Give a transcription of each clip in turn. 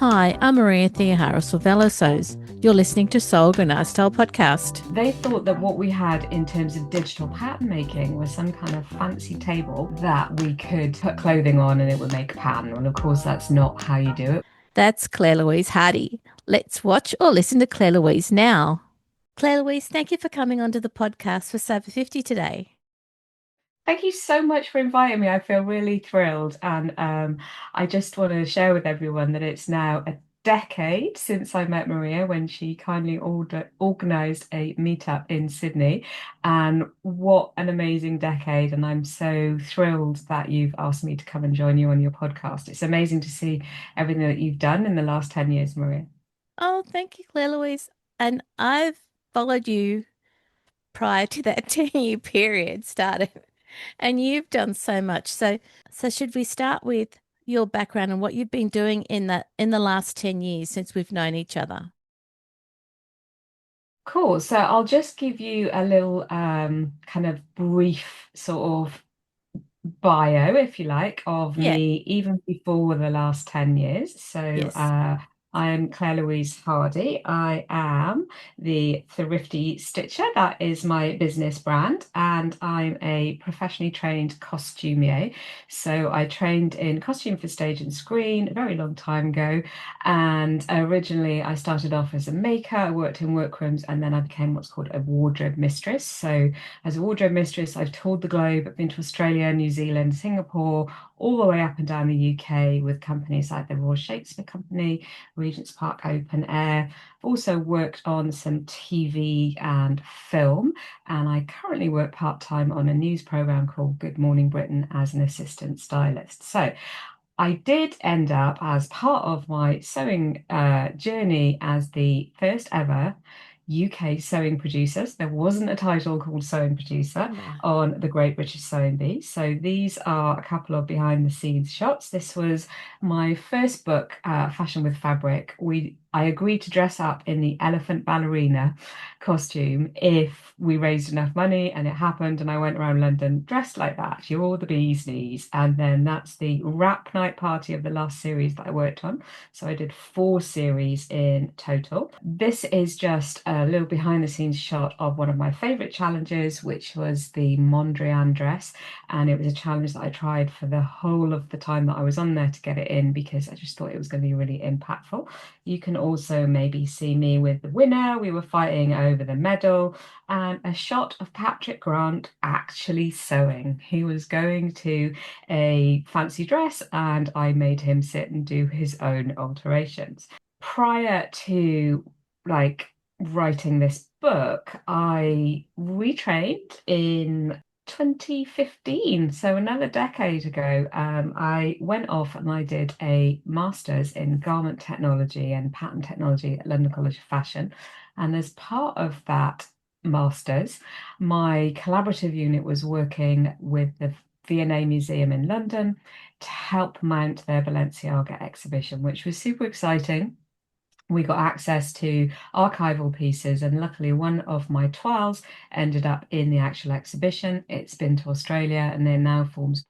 Hi, I'm Maria Theoharis for Velosos. You're listening to Sew Organised Style Podcast. They thought that what we had in terms of digital pattern making was some kind of fancy table that we could put clothing on and it would make a pattern. And of course, that's not how you do it. That's Claire-Louise Hardie. Let's watch or listen to Claire-Louise now. Claire-Louise, thank you for coming onto the podcast for Sober 50 today. Thank you so much for inviting me. I feel really thrilled. And I just want to share with everyone that it's now a decade since I met Maria when she kindly organised a meetup in Sydney. And what an amazing decade. And I'm so thrilled that you've asked me to come and join you on your podcast. It's amazing to see everything that you've done in the last 10 years, Maria. Oh, thank you, Claire-Louise. And I've followed you prior to that 10-year period started, and you've done so much. So should we start with your background and what you've been doing in the last 10 years since we've known each other? Cool. So I'll just give you a little kind of brief sort of bio, if you like, of Yeah, me even before the last 10 years. So yes. I am Claire-Louise Hardie. I am the Thrifty Stitcher. That is my business brand. And I'm a professionally trained costumier. So I trained in costume for stage and screen a very long time ago. And originally I started off as a maker. I worked in workrooms and then I became what's called a wardrobe mistress. So as a wardrobe mistress, I've toured the globe. I've been to Australia, New Zealand, Singapore, all the way up and down the UK with companies like the Royal Shakespeare Company, Regent's Park Open Air. I've also worked on some TV and film, and I currently work part-time on a news program called Good Morning Britain as an assistant stylist. So I did end up as part of my sewing journey as the first ever UK sewing producer. So there wasn't a title called sewing producer Wow. on the Great British Sewing Bee. So these are a couple of behind the scenes shots. This was my first book, Fashion with Fabric. I agreed to dress up in the elephant ballerina costume if we raised enough money, and it happened. And I went around London dressed like that. You're all the bee's knees. And then that's the wrap night party of the last series that I worked on. So I did 4 series in total. This is just a little behind the scenes shot of one of my favorite challenges, which was the Mondrian dress. And it was a challenge that I tried for the whole of the time that I was on there to get it in because I just thought it was going to be really impactful. You can also maybe see me with the winner. We were fighting over the medal and a shot of Patrick Grant actually sewing. He was going to a fancy dress and I made him sit and do his own alterations. Prior to like writing this book, I retrained in 2015, so another decade ago. I went off and I did a master's in garment technology and pattern technology at London College of Fashion. And as part of that master's, my collaborative unit was working with the V&A Museum in London to help mount their Balenciaga exhibition, which was super exciting. We got access to archival pieces, and luckily, one of my toiles ended up in the actual exhibition. It's been to Australia and it now forms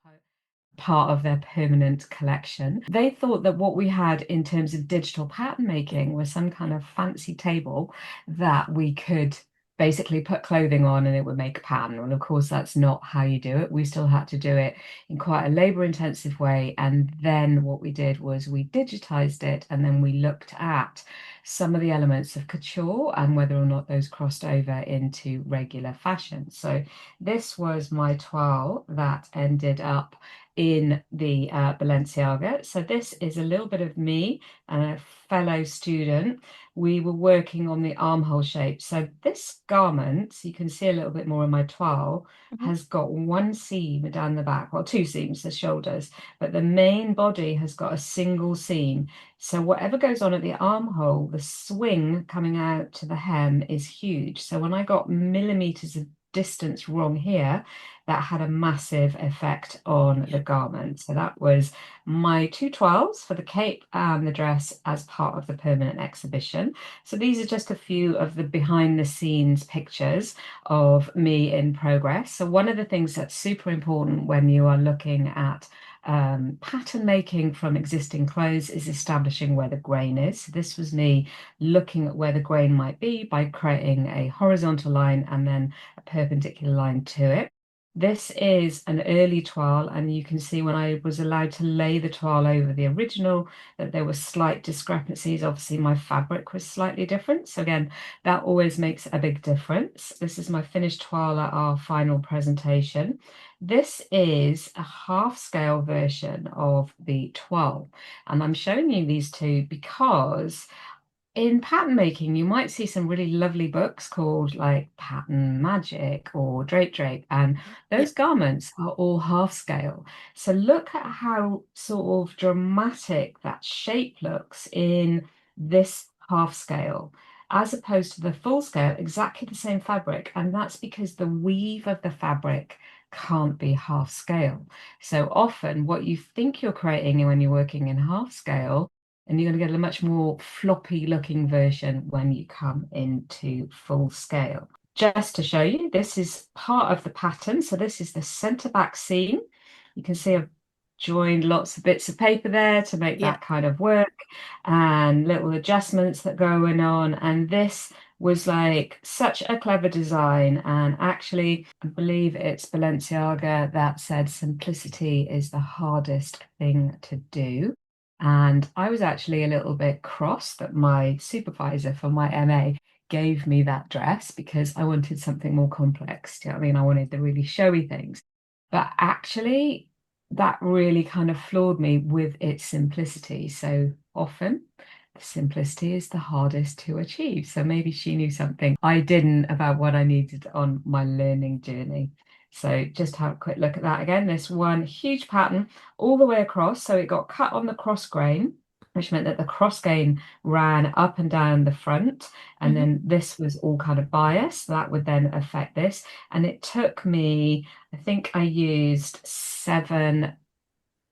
part of their permanent collection. They thought that what we had in terms of digital pattern making was some kind of fancy table that we could basically put clothing on and it would make a pattern. And of course, that's not how you do it. We still had to do it in quite a labor intensive way. And then what we did was we digitized it and then we looked at some of the elements of couture and whether or not those crossed over into regular fashion. So this was my toile that ended up in the Balenciaga. So this is a little bit of me and a fellow student. We were working on the armhole shape. So this garment, you can see a little bit more in my toile, Mhm. has got one seam down the back, well, 2 seams, the shoulders, but the main body has got a single seam. So whatever goes on at the armhole, the swing coming out to the hem is huge. So when I got millimeters of distance wrong here, that had a massive effect on Yeah. the garment. So that was my 2 12s for the cape and the dress as part of the permanent exhibition. So these are just a few of the behind the scenes pictures of me in progress. So one of the things that's super important when you are looking at Pattern making from existing clothes is establishing where the grain is. So this was me looking at where the grain might be by creating a horizontal line and then a perpendicular line to it. This is an early toile, and you can see when I was allowed to lay the toile over the original that there were slight discrepancies. Obviously, my fabric was slightly different. So again, that always makes a big difference. This is my finished toile at our final presentation. This is a half scale version of the toile, and I'm showing you these two because in pattern making, you might see some really lovely books called like Pattern Magic or Drape, and those Yep. garments are all half scale. So look at how sort of dramatic that shape looks in this half scale, as opposed to the full scale, exactly the same fabric. And that's because the weave of the fabric can't be half scale. So often, what you think you're creating when you're working in half scale and you're going to get a much more floppy looking version when you come into full scale. Just to show you, this is part of the pattern. So this is the center back seam. You can see I've joined lots of bits of paper there to make Yep. that kind of work and little adjustments that going on. And this was like such a clever design. And actually, I believe it's Balenciaga that said simplicity is the hardest thing to do. And I was actually a little bit cross that my supervisor for my MA gave me that dress because I wanted something more complex. Do you know what I mean? I wanted the really showy things. But actually, that really kind of floored me with its simplicity. So often, the simplicity is the hardest to achieve. So maybe she knew something I didn't about what I needed on my learning journey. So just have a quick look at that again. This one huge pattern all the way across. So it got cut on the cross grain, which meant that the cross grain ran up and down the front. And Hmm. then this was all kind of biased. That would then affect this. And it took me, I think I used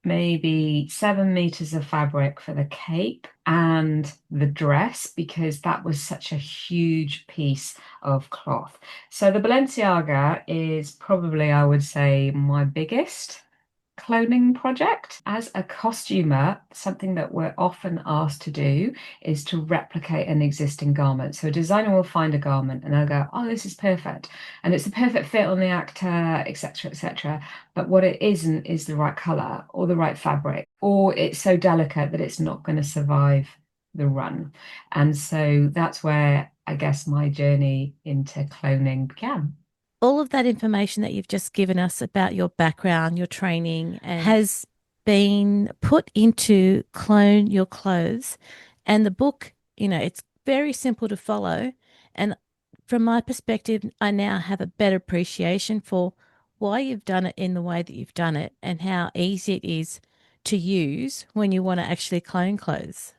maybe 7 meters of fabric for the cape and the dress because that was such a huge piece of cloth. So the Balenciaga is probably, I would say, my biggest cloning project. As a costumer, something that we're often asked to do is to replicate an existing garment. So a designer will find a garment and they'll go, oh, this is perfect. And it's the perfect fit on the actor, etc., etc. But what it isn't is the right color or the right fabric, or it's so delicate that it's not going to survive the run. And so that's where I guess my journey into cloning began. All of that information that you've just given us about your background, your training, and has been put into Clone Your Clothes. And the book, it's very simple to follow. And from my perspective, I now have a better appreciation for why you've done it in the way that you've done it and how easy it is to use when you want to actually clone clothes.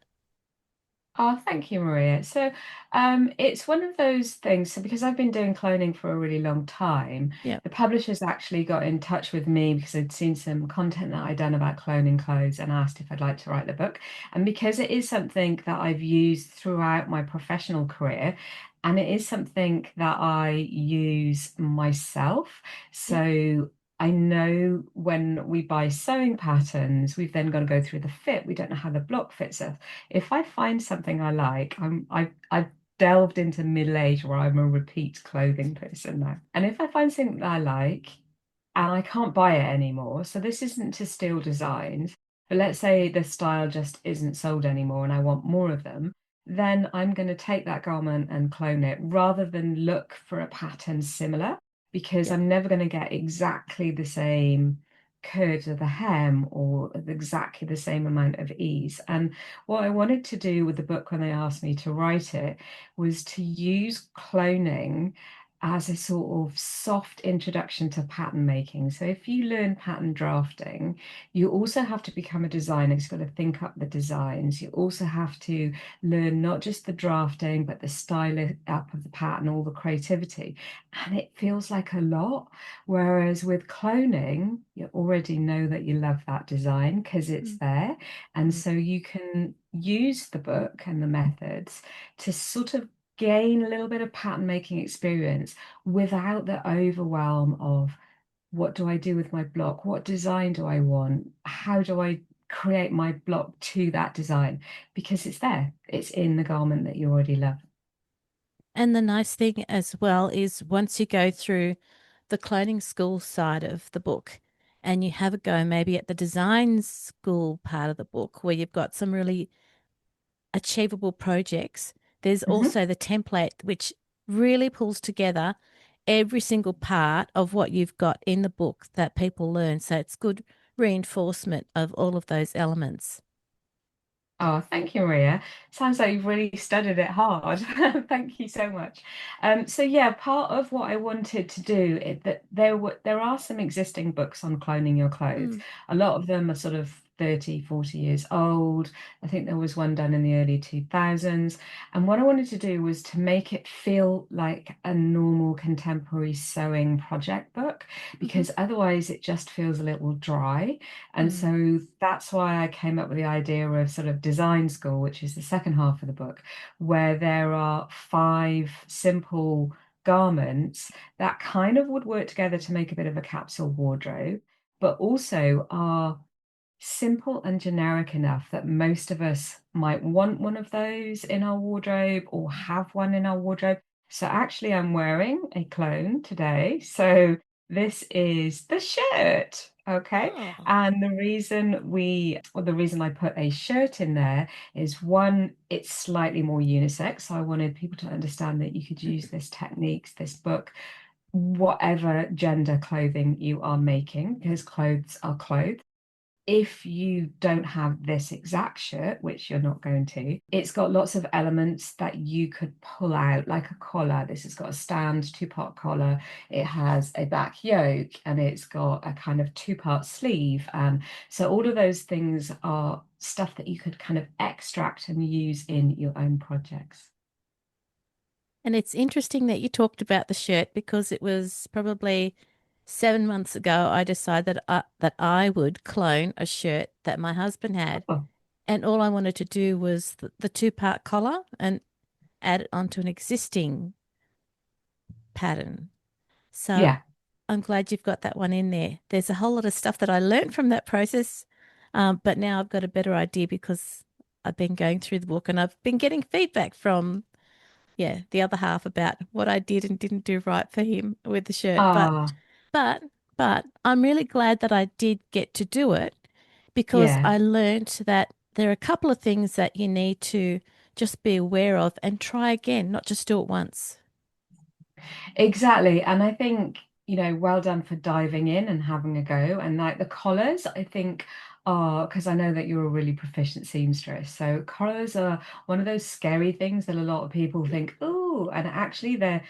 Oh, thank you, Maria. So, it's one of those things. So, because I've been doing cloning for a really long time, Yeah. the publishers actually got in touch with me because they'd seen some content that I'd done about cloning clothes and asked if I'd like to write the book. And because it is something that I've used throughout my professional career, and it is something that I use myself. Yep. So, I know when we buy sewing patterns, we've then got to go through the fit. We don't know how the block fits us. If I find something I like, I've delved into middle age where I'm a repeat clothing person now. And if I find something that I like and I can't buy it anymore, so this isn't to steal designs, but let's say the style just isn't sold anymore and I want more of them, then I'm going to take that garment and clone it rather than look for a pattern similar because Yep. I'm never going to get exactly the same curves of the hem or exactly the same amount of ease. And what I wanted to do with the book when they asked me to write it was to use cloning as a sort of soft introduction to pattern making. So if you learn pattern drafting, you also have to become a designer. You've got to think up the designs. You also have to learn not just the drafting, but the style up of the pattern, all the creativity. And it feels like a lot. Whereas with cloning, you already know that you love that design because it's Mm. there. And Mm. so you can use the book and the methods to sort of gain a little bit of pattern making experience without the overwhelm of what do I do with my block? What design do I want? How do I create my block to that design? Because it's there, it's in the garment that you already love. And the nice thing as well is once you go through the clothing school side of the book and you have a go maybe at the design school part of the book where you've got some really achievable projects, there's Mhm. also the template which really pulls together every single part of what you've got in the book that people learn. So it's good reinforcement of all of those elements. Oh, thank you, Maria. Sounds like you've really studied it hard. Thank you so much. So yeah, part of what I wanted to do is that there are some existing books on cloning your clothes. Mm, A lot of them are sort of 30, 40 years old. I think there was one done in the early 2000s. And what I wanted to do was to make it feel like a normal contemporary sewing project book, mhm, because otherwise it just feels a little dry. And mm. so that's why I came up with the idea of sort of design school, which is the second half of the book, where there are five simple garments that kind of would work together to make a bit of a capsule wardrobe, but also are simple and generic enough that most of us might want one of those in our wardrobe or have one in our wardrobe. So actually, I'm wearing a clone today. So this is the shirt. Okay. Oh. And the reason I put a shirt in there is one, it's slightly more unisex. So I wanted people to understand that you could use this techniques, this book, whatever gender clothing you are making, because clothes are clothes. If you don't have this exact shirt, which you're not going to, it's got lots of elements that you could pull out, like a collar. This has got a stand two-part collar. It has a back yoke and it's got a kind of two-part sleeve. And so all of those things are stuff that you could kind of extract and use in your own projects. And it's interesting that you talked about the shirt because it was probably 7 months ago I decided that I would clone a shirt that my husband had. Oh, And all I wanted to do was the two-part collar and add it onto an existing pattern. So yeah. I'm glad you've got that one in there. There's a whole lot of stuff that I learned from that process, but now I've got a better idea because I've been going through the book and I've been getting feedback from the other half about what I did and didn't do right for him with the shirt. Ah, But but I'm really glad that I did get to do it because yeah. I learned that there are a couple of things that you need to just be aware of and try again, not just do it once. Exactly. And I think, well done for diving in and having a go. And like the collars, I think are, because I know that you're a really proficient seamstress. So collars are one of those scary things that a lot of people think, oh, and actually they're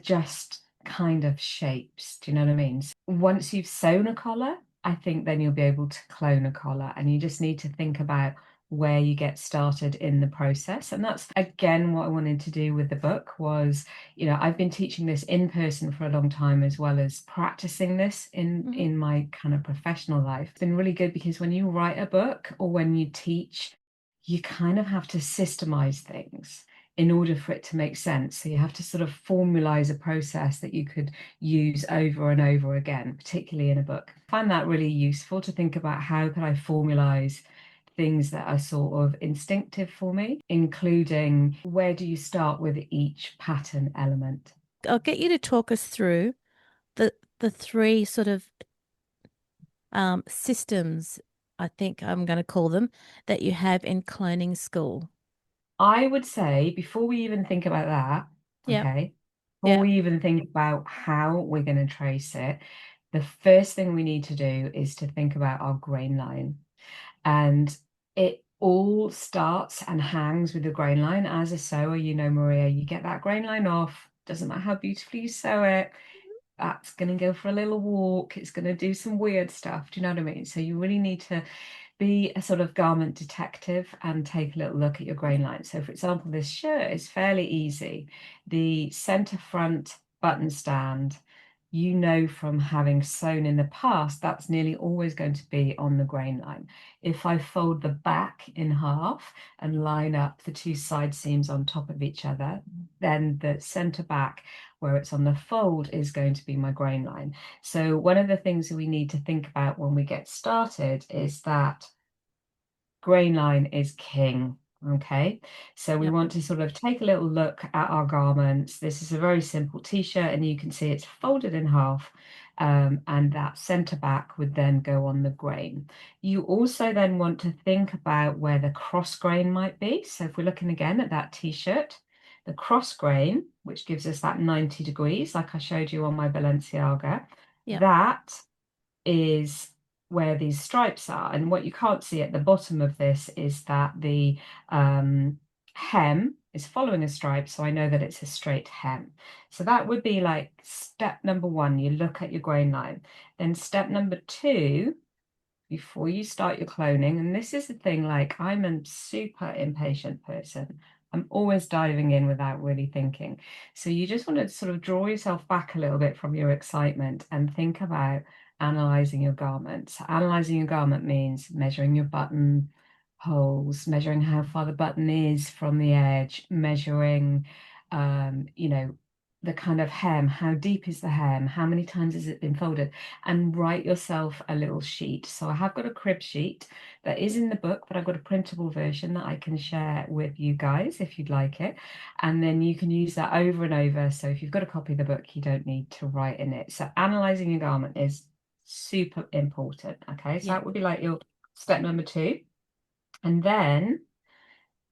just kind of shapes. Do you know what I mean? So once you've sewn a collar, I think then you'll be able to clone a collar. And you just need to think about where you get started in the process. And that's again what I wanted to do with the book was, I've been teaching this in person for a long time as well as practicing this in Hmm. in my kind of professional life. It's been really good because when you write a book or when you teach, you kind of have to systemize things in order for it to make sense. So you have to sort of formalize a process that you could use over and over again, particularly in a book. I find that really useful to think about how could I formalize things that are sort of instinctive for me, including where do you start with each pattern element? I'll get you to talk us through the three sort of systems, I think I'm going to call them, that you have in cloning school. I would say before we even think about that, Yep, okay, before yep. we even think about how we're going to trace it, the first thing we need to do is to think about our grain line. And it all starts and hangs with the grain line. As a sewer, Maria, you get that grain line off, doesn't matter how beautifully you sew it, that's going to go for a little walk. It's going to do some weird stuff. Do you know what I mean? So you really need to be a sort of garment detective and take a little look at your grain line. So for example, this shirt is fairly easy. The center front button stand, from having sewn in the past, that's nearly always going to be on the grain line. If I fold the back in half and line up the two side seams on top of each other, then the center back where it's on the fold is going to be my grain line. So one of the things that we need to think about when we get started is that grain line is king. Okay, so we Yep. want to sort of take a little look at our garments. This is a very simple t-shirt, and you can see it's folded in half, and that center back would then go on the grain. You also then want to think about where the cross grain might be. So if we're looking again at that t-shirt, the cross grain, which gives us that 90 degrees, like I showed you on my Balenciaga, Yep. that is where these stripes are. And what you can't see at the bottom of this is that the hem is following a stripe, so I know that it's a straight hem. So that would be like step number one, you look at your grain line. Then step number two, before you start your cloning, and this is the thing, like I'm a super impatient person. I'm always diving in without really thinking. So you just want to sort of draw yourself back a little bit from your excitement and think about analyzing your garment. So analyzing your garment means measuring your button holes, measuring how far the button is from the edge, measuring, the kind of hem, how deep is the hem, how many times has it been folded, and write yourself a little sheet. So I have got a crib sheet that is in the book, but I've got a printable version that I can share with you guys if you'd like it. And then you can use that over and over. So if you've got a copy of the book, you don't need to write in it. So analyzing your garment is super important. Okay, so Yep. that would be like your step number two. And then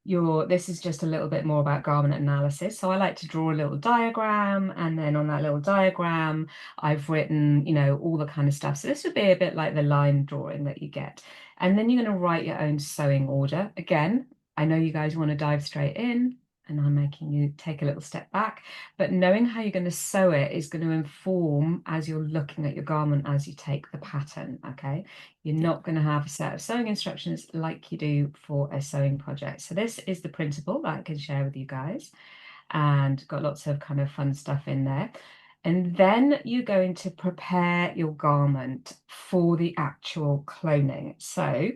this is just a little bit more about garment analysis. So I like to draw a little diagram, and then on that little diagram, I've written, all the kind of stuff. So this would be a bit like the line drawing that you get. And then you're going to write your own sewing order. Again, I know you guys want to dive straight in, and I'm making you take a little step back, but knowing how you're going to sew it is going to inform as you're looking at your garment as you take the pattern, okay? You're Yep. not going to have a set of sewing instructions like you do for a sewing project. So this is the principle that I can share with you guys, and got lots of kind of fun stuff in there. And then you're going to prepare your garment for the actual cloning. So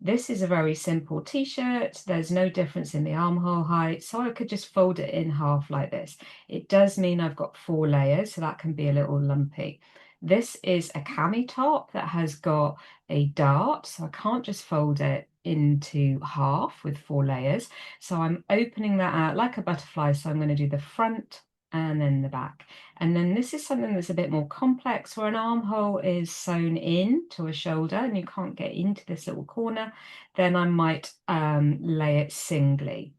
this is a very simple t-shirt. There's no difference in the armhole height, so I could just fold it in half like this. It does mean I've got 4 layers, so that can be a little lumpy. This is a cami top that has got a dart, so I can't just fold it into half with 4 layers. So I'm opening that out like a butterfly. So I'm going to do the front and then the back. And then this is something that's a bit more complex, where an armhole is sewn in to a shoulder and you can't get into this little corner. Then I might lay it singly.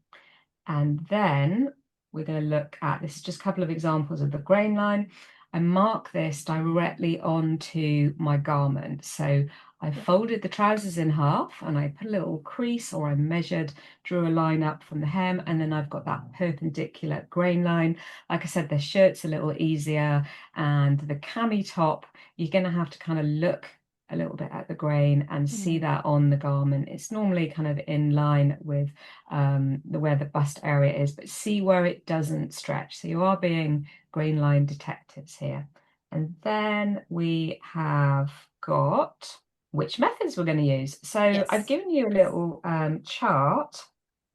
And then we're going to look at, this is just a couple of examples of the grain line. I mark this directly onto my garment. So I Yep. folded the trousers in half and I put a little crease, or I measured, drew a line up from the hem, and then I've got that perpendicular grain line. Like I said, the shirt's a little easier, and the cami top, you're going to have to kind of look a little bit at the grain and see Mm. that on the garment. It's normally kind of in line with where the bust area is, but see where it doesn't stretch. So you are being grain line detectives here. And then we have got which methods we're going to use. So I've Yes. given you a little chart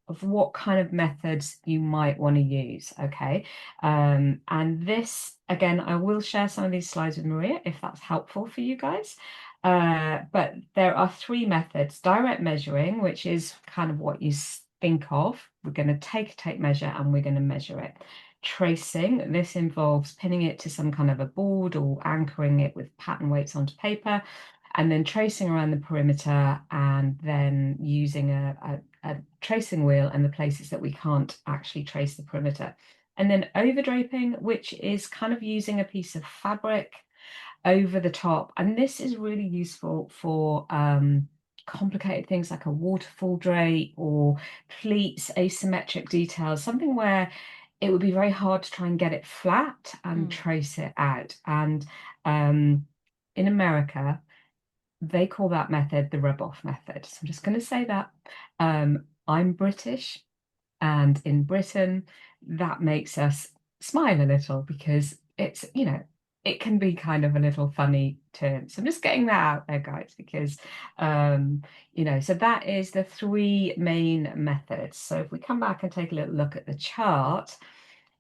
of what kind of methods you might want to use, okay? And this, again, I will share some of these slides with Maria if that's helpful for you guys. But there are 3 methods. Direct measuring, which is kind of what you think of. We're going to take a tape measure and we're going to measure it. Tracing, this involves pinning it to some kind of a board or anchoring it with pattern weights onto paper, and then tracing around the perimeter, and then using a tracing wheel and the places that we can't actually trace the perimeter. And then overdraping, which is kind of using a piece of fabric over the top. And this is really useful for complicated things like a waterfall drape or pleats, asymmetric details, something where it would be very hard to try and get it flat and Mm. trace it out. And in America, they call that method the rub-off method. So I'm just going to say that. I'm British, and in Britain, that makes us smile a little because it can be kind of a little funny term. So I'm just getting that out there, guys, because, so that is the 3 main methods. So if we come back and take a little look at the chart,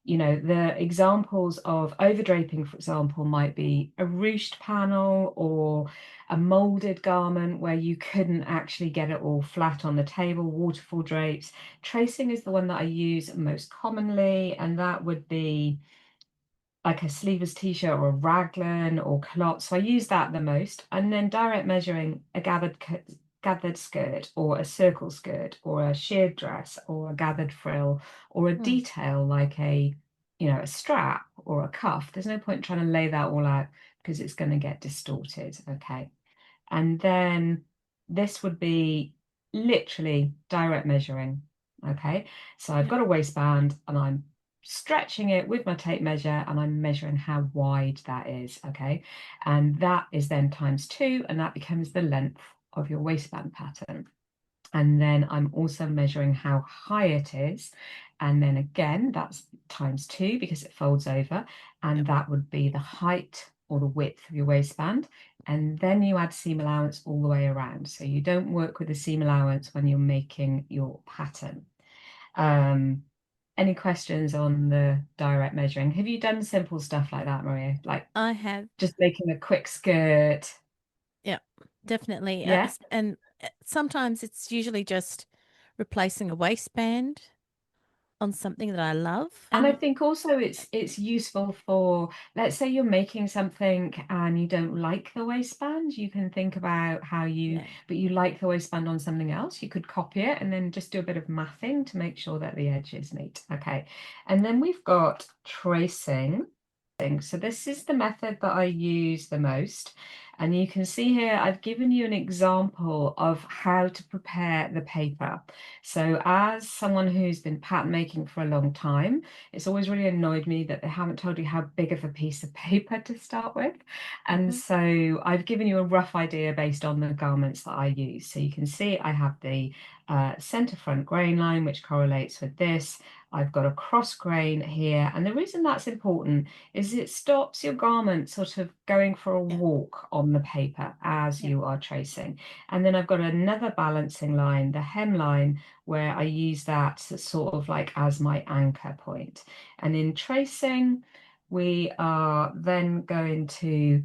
The examples of overdraping, for example, might be a ruched panel or a molded garment where you couldn't actually get it all flat on the table, waterfall drapes. Tracing is the one that I use most commonly, and that would be like a sleeveless t-shirt or a raglan or culotte. So I use that the most. And then direct measuring a gathered skirt or a circle skirt or a sheared dress or a gathered frill or a Mm. detail like a strap or a cuff. There's no point trying to lay that all out because it's going to get distorted. Okay. And then this would be literally direct measuring. Okay. So I've Yeah. got a waistband and I'm stretching it with my tape measure and I'm measuring how wide that is. Okay. And that is then times two, and that becomes the length of your waistband pattern. And then I'm also measuring how high it is. And then again, that's times two because it folds over. Yeah. And that would be the height or the width of your waistband. And then you add seam allowance all the way around. So you don't work with the seam allowance when you're making your pattern. Um, any questions on the direct measuring? Have you done simple stuff like that, Maria? Like I have. just making a quick skirt? Yeah, definitely. Yeah. And sometimes it's usually just replacing a waistband on something that I love. And I And think also it's useful for, let's say you're making something and you don't like the waistband, you can think about yeah. but you like the waistband on something else. You could copy it and then just do a bit of mathing to make sure that the edge is neat. Okay. And then we've got tracing. So this is the method that I use the most. And you can see here, I've given you an example of how to prepare the paper. So as someone who's been pattern making for a long time, it's always really annoyed me that they haven't told you how big of a piece of paper to start with. And Hmm. so I've given you a rough idea based on the garments that I use. So you can see I have the center front grain line, which correlates with this. I've got a cross grain here. And the reason that's important is it stops your garment sort of going for a Yeah. walk on the paper as Yeah. you are tracing. And then I've got another balancing line, the hemline, where I use that sort of like as my anchor point. And in tracing, we are then going to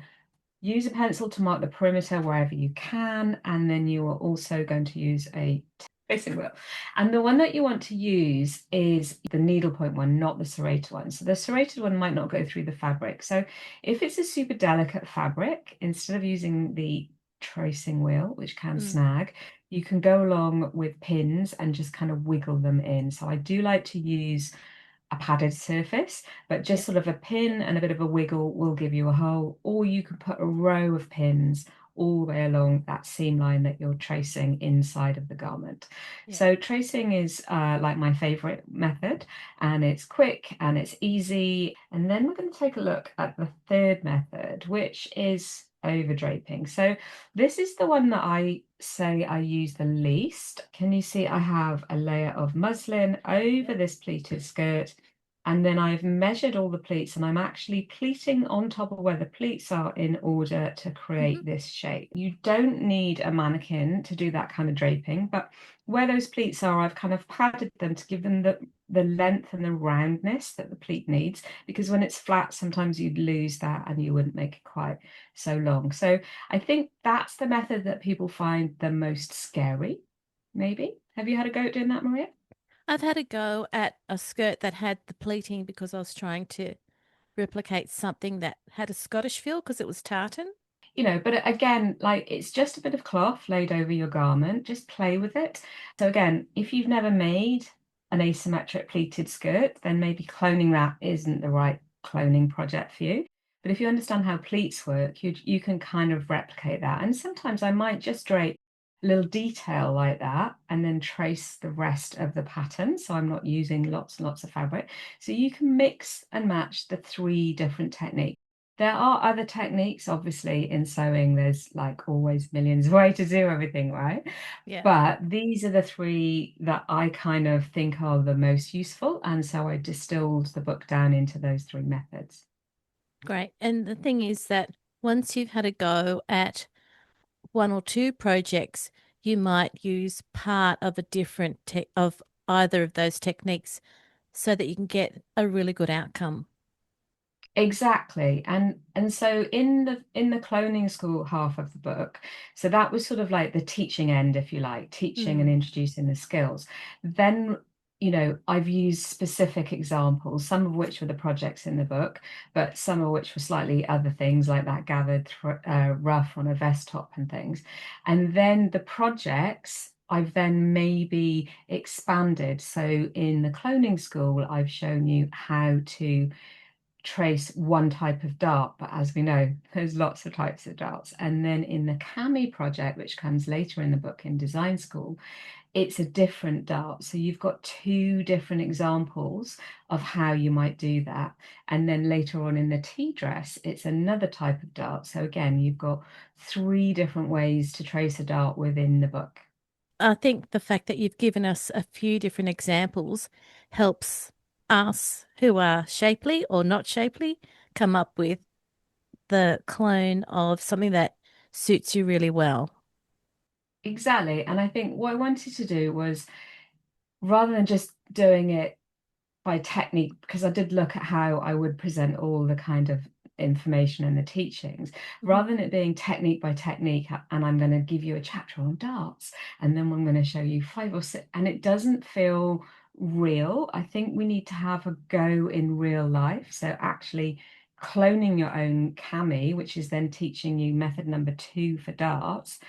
use a pencil to mark the perimeter wherever you can, and then you are also going to use a tracing wheel. And the one that you want to use is the needlepoint one, not the serrated one. So the serrated one might not go through the fabric. So if it's a super delicate fabric, instead of using the tracing wheel, which can Mm. snag, you can go along with pins and just kind of wiggle them in. So I do like to use a padded surface, but Yeah. just sort of a pin and a bit of a wiggle will give you a hole, or you can put a row of pins all the way along that seam line that you're tracing inside of the garment. Yeah. So tracing is like my favorite method, and it's quick and it's easy. And then we're going to take a look at the third method, which is overdraping. So this is the one that I say I use the least. Can you see I have a layer of muslin over Yeah. this pleated skirt, and then I've measured all the pleats and I'm actually pleating on top of where the pleats are in order to Hmm. create this shape. You don't need a mannequin to do that kind of draping, but where those pleats are, I've kind of padded them to give them the length and the roundness that the pleat needs, because when it's flat, sometimes you'd lose that and you wouldn't make it quite so long. So I think that's the method that people find the most scary, maybe. Have you had a go at doing that, Maria? I've had a go at a skirt that had the pleating because I was trying to replicate something that had a Scottish feel because it was tartan. But again, like it's just a bit of cloth laid over your garment, just play with it. So again, if you've never made an asymmetric pleated skirt, then maybe cloning that isn't the right cloning project for you. But if you understand how pleats work, you can kind of replicate that. And sometimes I might just drape a little detail like that and then trace the rest of the pattern. So I'm not using lots and lots of fabric. So you can mix and match the three different techniques. There are other techniques, obviously, in sewing. There's like always millions of ways to do everything, right? Yeah. But these are the three that I kind of think are the most useful. And so I distilled the book down into those three methods. Great. And the thing is that once you've had a go at one or two projects, you might use part of a different of either of those techniques so that you can get a really good outcome. Exactly. And so in the cloning school half of the book, so that was sort of like the teaching end, if you like, teaching and Mm. introducing the skills. Then, I've used specific examples, some of which were the projects in the book, but some of which were slightly other things like that gathered rough on a vest top and things. And then the projects I've then maybe expanded. So in the cloning school, I've shown you how to trace one type of dart, but as we know, there's lots of types of darts. And then in the Cami project, which comes later in the book in design school, it's a different dart. So you've got two different examples of how you might do that. And then later on in the tea dress, it's another type of dart. So again, you've got three different ways to trace a dart within the book. I think the fact that you've given us a few different examples helps us who are shapely or not shapely come up with the clone of something that suits you really well. Exactly. And I think what I wanted to do was rather than just doing it by technique, because I did look at how I would present all the kind of information and the teachings, Mhm. rather than it being technique by technique, and I'm going to give you a chapter on darts, and then I'm going to show you five or six, and it doesn't feel real. I think we need to have a go in real life. So actually cloning your own cami, which is then teaching you method number two for darts,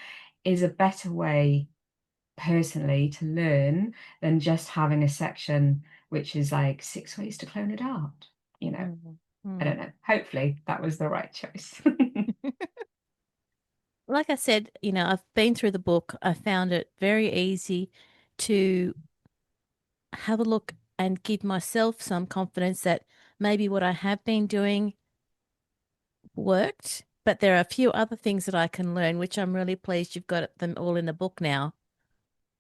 is a better way personally to learn than just having a section which is like six ways to clone a dart. Mm. I Mm. don't know. Hopefully that was the right choice. Like I said, I've been through the book. I found it very easy to have a look and give myself some confidence that maybe what I have been doing worked, but there are a few other things that I can learn, which I'm really pleased you've got them all in the book now.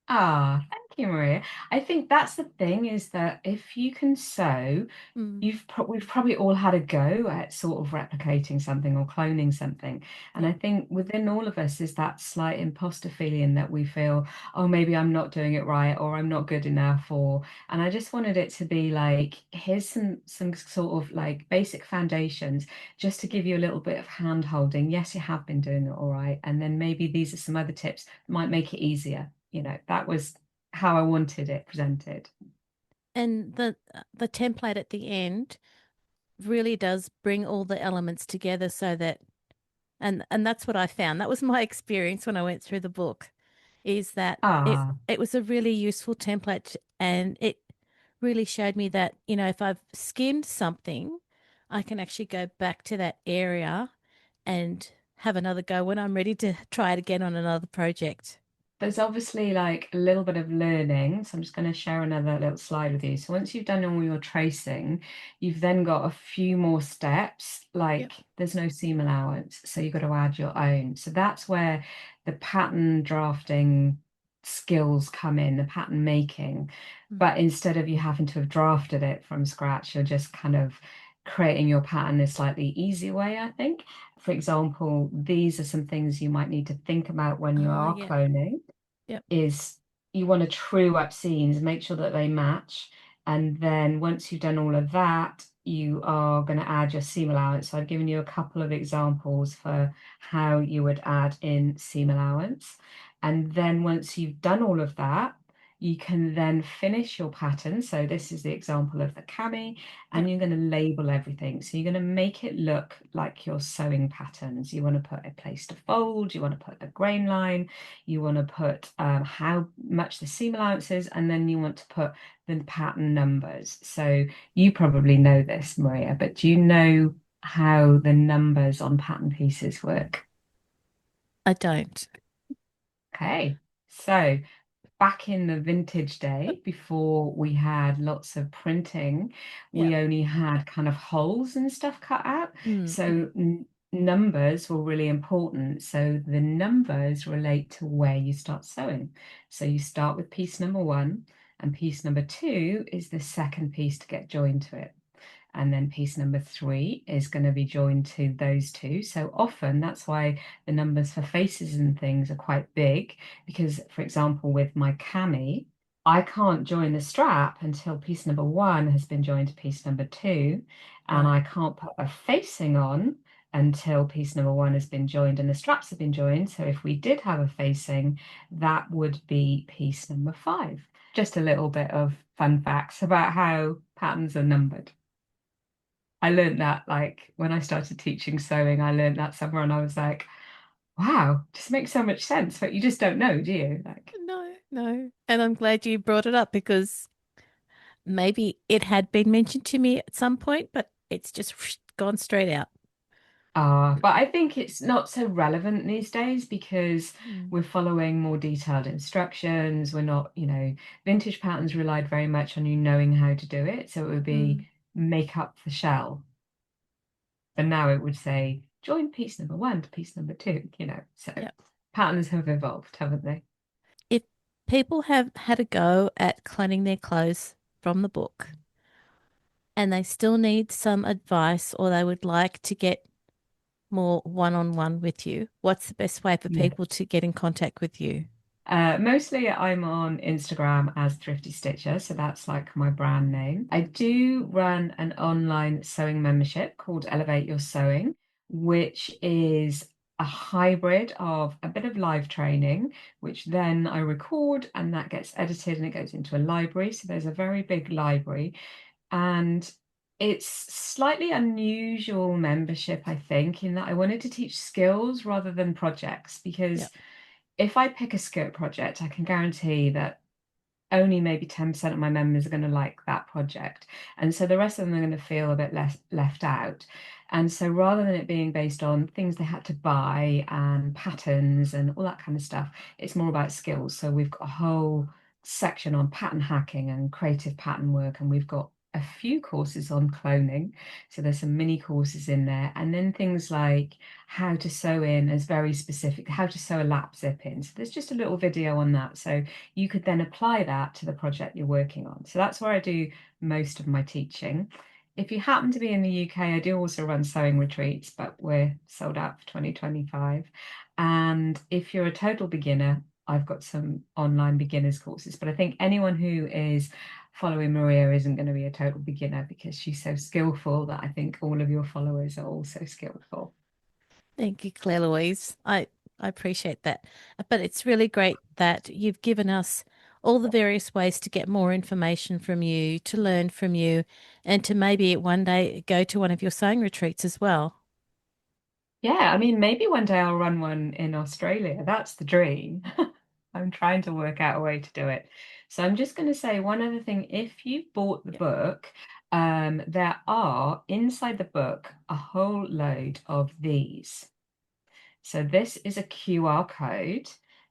Ah, thank you, Maria. I think that's the thing is that if you can sew, Mm. we've probably all had a go at sort of replicating something or cloning something. And I Yep. think within all of us is that slight imposter feeling that we feel, oh, maybe I'm not doing it right or I'm not good enough and I just wanted it to be like, here's some sort of like basic foundations just to give you a little bit of hand holding. Yes, you have been doing it all right. And then maybe these are some other tips that might make it easier. That was how I wanted it presented. And the template at the end really does bring all the elements together so that and that's what I found. That was my experience when I went through the book, is that Ah, it was a really useful template and it really showed me that, if I've skimmed something, I can actually go back to that area and have another go when I'm ready to try it again on another project. there's obviously like a little bit of learning. So I'm just going to share another little slide with you. So once you've done all your tracing, you've then got a few more steps, Yep. like there's no seam allowance. So you've got to add your own. So that's where the pattern drafting skills come in, the pattern making. Mm. But instead of you having to have drafted it from scratch, you're just kind of creating your pattern a slightly easier way, I think. For example, these are some things you might need to think about when you are Yeah. cloning Yep. is you want to true up scenes, make sure that they match. And then once you've done all of that, you are going to add your seam allowance. So I've given you a couple of examples for how you would add in seam allowance. And then once you've done all of that, you can then finish your pattern. So this is the example of the cami, and Yep. you're going to label everything. So you're going to make it look like your sewing patterns. You want to put a place to fold, you want to put a grain line, you want to put how much the seam allowance is, and then you want to put the pattern numbers. So you probably know this, Maria, but do you know how the numbers on pattern pieces work? I don't. Okay, so back in the vintage day, before we had lots of printing, we Yep. only had kind of holes and stuff cut out. Mm-hmm. So numbers were really important. So the numbers relate to where you start sewing. So you start with piece number one, and piece number two is the second piece to get joined to it. And then piece number three is going to be joined to those two. So often that's why the numbers for faces and things are quite big, because, for example, with my cami, I can't join the strap until piece number one has been joined to piece number two, and Right. I can't put a facing on until piece number one has been joined and the straps have been joined. So if we did have a facing, that would be piece number five. Just a little bit of fun facts about how patterns are numbered. I learned that like when I started teaching sewing, I learned that somewhere and I was like, wow, just makes so much sense, but you just don't know, do you? Like, No, no. And I'm glad you brought it up because maybe it had been mentioned to me at some point, but it's just gone straight out. but I think it's not so relevant these days because Mm. we're following more detailed instructions. We're not, vintage patterns relied very much on you knowing how to do it. So it would Mm. be make up the shell. But now it would say join piece number one to piece number two. So Yep. patterns have evolved, haven't they? If people have had a go at cloning their clothes from the book and they still need some advice or they would like to get more one-on-one with you, what's the best way for Yeah. people to get in contact with you? Mostly I'm on Instagram as Thrifty Stitcher, so that's like my brand name. I do run an online sewing membership called Elevate Your Sewing, which is a hybrid of a bit of live training, which then I record and that gets edited and it goes into a library. So there's a very big library and it's slightly unusual membership, I think, in that I wanted to teach skills rather than projects because Yep. if I pick a skirt project, I can guarantee that only maybe 10% of my members are going to like that project. And so the rest of them are going to feel a bit less left out. And so rather than it being based on things they had to buy and patterns and all that kind of stuff, it's more about skills. So we've got a whole section on pattern hacking and creative pattern work, and we've got a few courses on cloning. So there's some mini courses in there, and then things like how to sew in as very specific, how to sew a lap zip in. So there's just a little video on that. So you could then apply that to the project you're working on. So that's where I do most of my teaching. If you happen to be in the UK, I do also run sewing retreats, but we're sold out for 2025. And if you're a total beginner, I've got some online beginners courses, but I think anyone who is following Maria isn't going to be a total beginner because she's so skillful that I think all of your followers are also skillful. Thank you, Claire Louise. I appreciate that. But it's really great that you've given us all the various ways to get more information from you, to learn from you, and to maybe one day go to one of your sewing retreats as well. Yeah, I mean, maybe one day I'll run one in Australia. That's the dream. I'm trying to work out a way to do it. So I'm just going to say one other thing. If you bought the Yep. book, there are inside the book a whole load of these. So this is a QR code,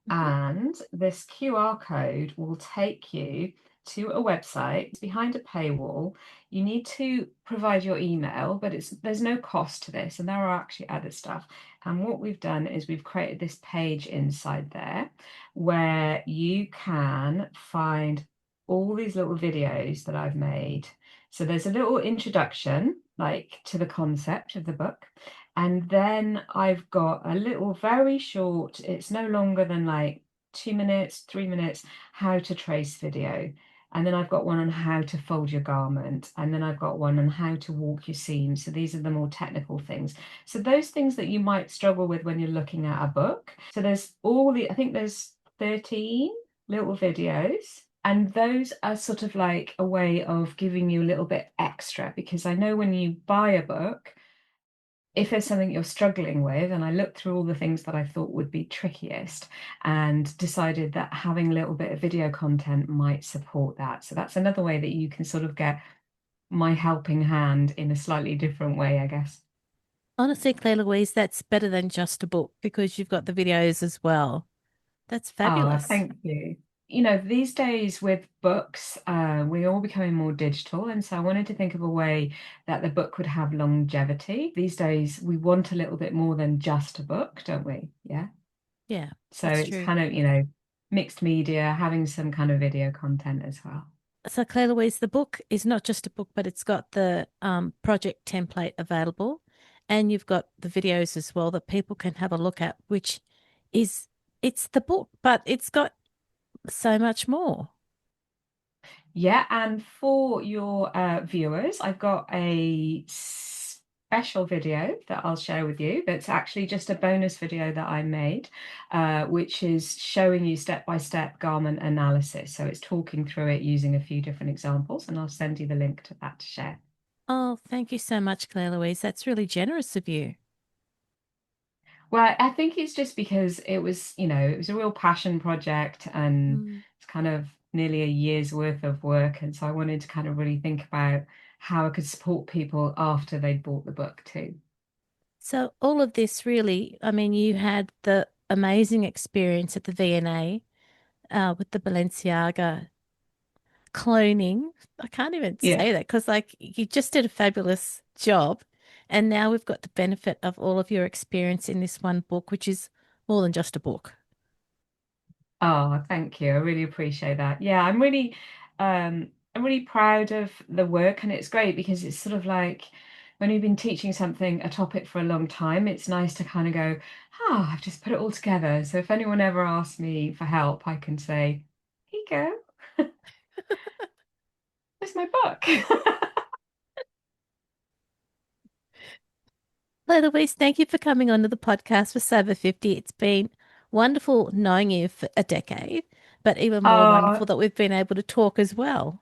Mhm. and this QR code will take you to a website. It's behind a paywall. You need to provide your email, but there's no cost to this, and there are actually other stuff. And what we've done is we've created this page inside there where you can find all these little videos that I've made. So there's a little introduction, like to the concept of the book. And then I've got a little very short, it's no longer than like 2 minutes, 3 minutes, how to trace video. And then I've got one on how to fold your garment. And then I've got one on how to walk your seam. So these are the more technical things. So those things that you might struggle with when you're looking at a book. So I think there's 13 little videos. And those are sort of like a way of giving you a little bit extra because I know when you buy a book, if there's something you're struggling with, and I looked through all the things that I thought would be trickiest and decided that having a little bit of video content might support that. So that's another way that you can sort of get my helping hand in a slightly different way, I guess. Honestly, Claire Louise, that's better than just a book because you've got the videos as well. That's Ah, fabulous. thank you. These days with books, we're all becoming more digital. And so I wanted to think of a way that the book would have longevity. These days, we want a little bit more than just a book, don't we? Yeah. Yeah, So that's it's true. kind of, mixed media, having some kind of video content as well. So, Claire Louise, the book is not just a book, but it's got the project template available, and you've got the videos as well that people can have a look at, which is it's the book, but it's got so much more. Yeah, and for your viewers, I've got a special video that I'll share with you that's actually just a bonus video that I made, which is showing you step-by-step garment analysis. So it's talking through it using a few different examples, and I'll send you the link to that to share. Oh, thank you so much, Claire-Louise. That's really generous of you. Well, I think it's just because it was, it was a real passion project and Mm. it's kind of nearly a year's worth of work. And so I wanted to kind of really think about how I could support people after they'd bought the book too. So all of this really, I mean, you had the amazing experience at the V&A with the Balenciaga cloning. I can't even Yeah. say that because, like, you just did a fabulous job. And now we've got the benefit of all of your experience in this one book, which is more than just a book. Oh, thank you. I really appreciate that. Yeah, I'm really proud of the work and it's great because it's sort of like when you've been teaching something, a topic for a long time, it's nice to kind of go, oh, I've just put it all together. So if anyone ever asks me for help, I can say, here you go. It's my book. Claire Louise, thank you for coming on to the podcast for Sober 50. It's been wonderful knowing you for a decade, but even more wonderful Oh, that we've been able to talk as well.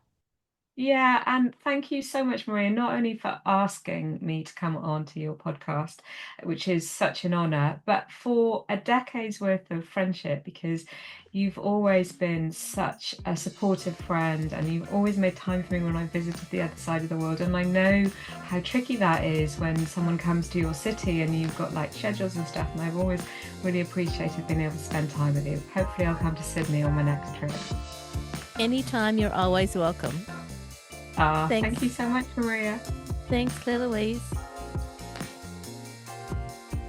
yeah, and thank you so much, Maria, not only for asking me to come on to your podcast, which is such an honor, but for a decade's worth of friendship, because you've always been such a supportive friend and you've always made time for me when I visited the other side of the world. And I know how tricky that is when someone comes to your city and you've got like schedules and stuff. And I've always really appreciated being able to spend time with you. Hopefully, I'll come to Sydney on my next trip. Anytime, you're always welcome. Thank you Thanks. so much, Maria. Thanks, Claire Louise.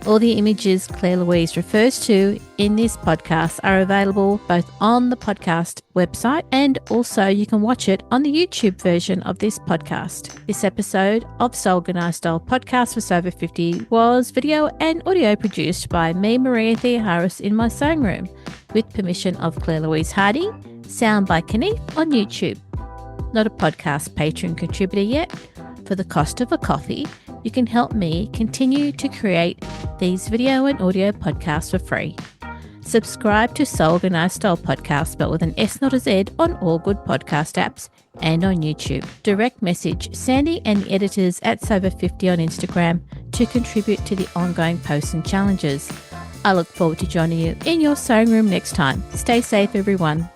All the images Claire Louise refers to in this podcast are available both on the podcast website and also you can watch it on the YouTube version of this podcast. This episode of Soul Organised Style Podcast for Sober 50 was video and audio produced by me, Maria Theoharis, in my sewing room with permission of Claire-Louise Hardie, sound by Kaneef on YouTube. Not a podcast patron contributor yet. For the cost of a coffee, you can help me continue to create these video and audio podcasts for free. Subscribe to Soul Organised Style Podcast, spelled with an S, not a Z, on all good podcast apps and on YouTube. Direct message Sandy and the editors at Sober50 on Instagram to contribute to the ongoing posts and challenges. I look forward to joining you in your sewing room next time. Stay safe, everyone.